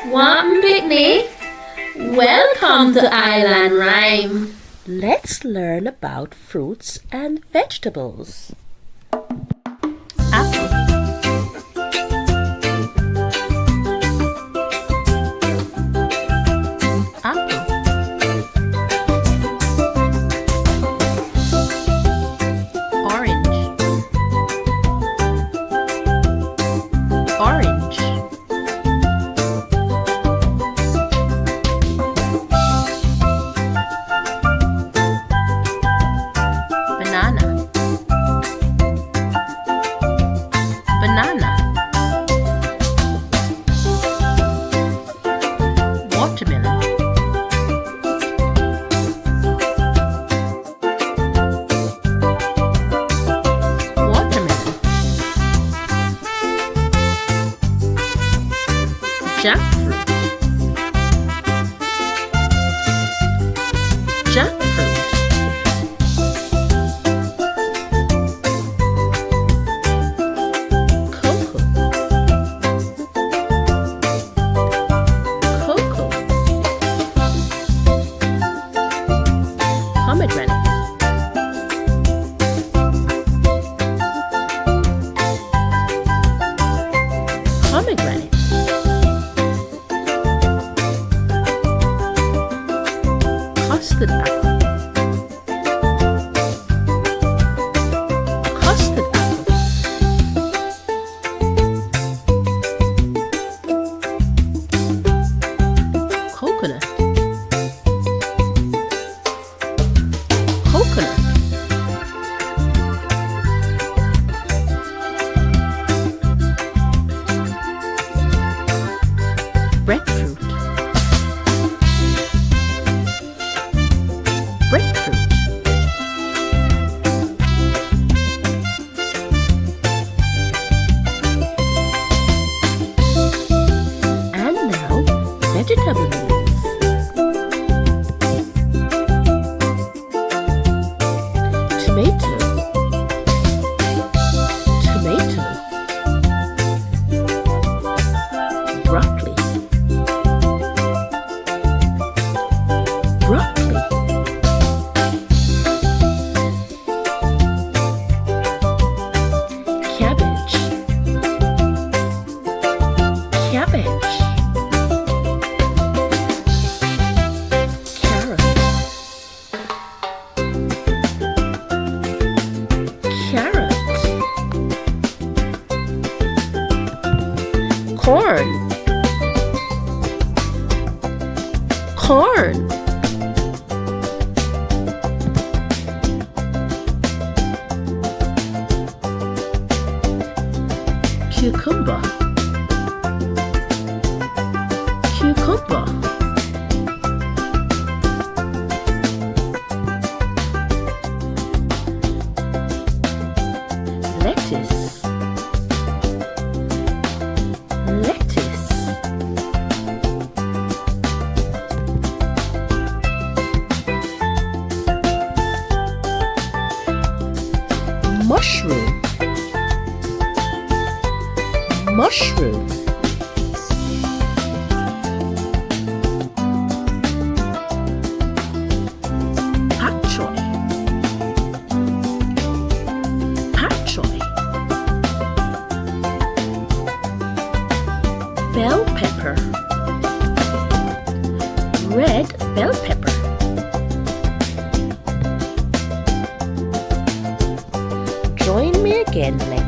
Want picnic? Welcome to Island Rhyme. Let's learn about fruits and vegetables. Apple, apple, orange, orange, banana, banana, watermelon, watermelon, jackfruit, jackfruit, cocoa, cocoa, pomegranate, pomegranate, custard apple, custard apple, coconut, coconut, breadfruit, breadfruit, and now vegetable leaves. Tomato, tomato, broccoli, broccoli, cabbage, cabbage, carrot, carrot, corn, corn, cucumber, cucumber, lettuce, lettuce, mushroom, mushroom, pak choy, pak choy, bell pepper, red bell pepper, join me again next